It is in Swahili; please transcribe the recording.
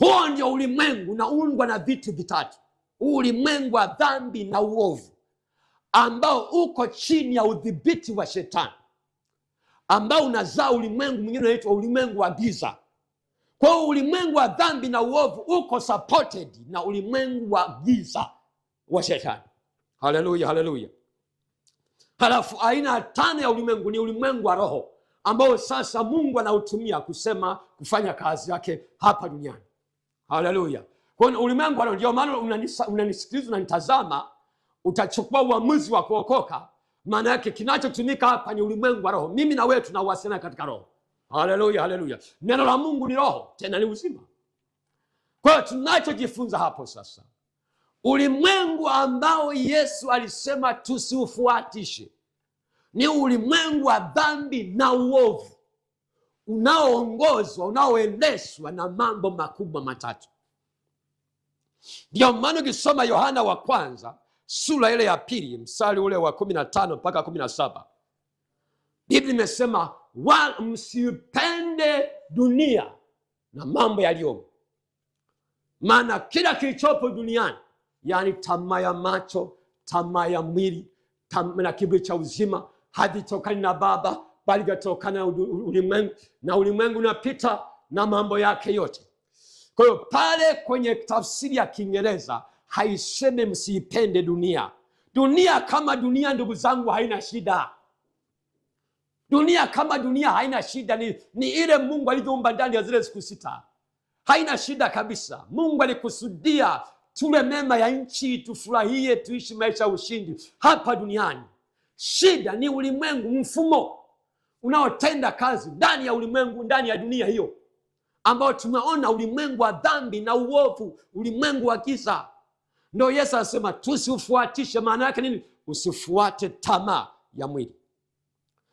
Huo ndio ulimwengu unaundwa na vitu vitatu. Ulimwengu wa dhambi na uovu ambao uko chini ya udhibiti wa Shetani, ambao unazaa ulimwengu mwingine unaitwa ulimwengu wa giza. Kwa hiyo ulimwengu wa dhambi na uovu uko supported na ulimwengu wa giza wa Shetani. Haleluya, haleluya. Halafu aina tano ya ulimwengu ni ulimwengu wa roho, ambao sasa Mungu anautumia kufanya kazi yake hapa duniani. Haleluya. Kwa hiyo ulimwengu wa roho, ndio maana unanisikiliza, unanitazama, utachukua uamuzi wa kuokoka. Maana yake kinachotumika hapa ni ulimwengu wa roho. Mimi na wewe tunawasiliana katika roho. Haleluya, haleluya. Neno la Mungu ni roho, tena ni uzima. Kwa hiyo tunachojifunza hapo sasa, ulimwengu ambao Yesu alisema tusiufuatishe ni ulimwengu wa dhambi na uovu, unaoongozwa, unaoendeshwa na mambo makubwa matatu. Ndio maana ukisoma Yohana wa kwanza sura ile ya 2 mstari ule wa 15 mpaka 17, Biblia imesema msipende dunia na mambo yaliyomo, maana kila kilichopo duniani, yani tamaa ya macho, tamaa ya mwili na kiburi cha uzima, havitokani na Baba, bali vyatokana na ulimwengu, na ulimwengu unapita na mambo yake yote. Kwa hiyo pale kwenye tafsiri ya Kiingereza haisemi msiipende dunia. Dunia kama dunia, ndugu zangu, haina shida. Dunia kama dunia haina shida, ni ile Mungu alivyoumba ndani ya zile siku 6. Haina shida kabisa. Mungu alikusudia tule mema ya nchi, tufurahie, tuishi maisha ya ushindi hapa duniani. Shida ni ulimwengu, mfumo unaotenda kazi ndani ya ulimwengu, ndani ya dunia hiyo, ambao tumeona ulimwengu wa dhambi na uovu, ulimwengu wa giza. Ndio Yesu anasema tusiufuatishe. Maana yake nini? Usifuate tamaa ya mwili.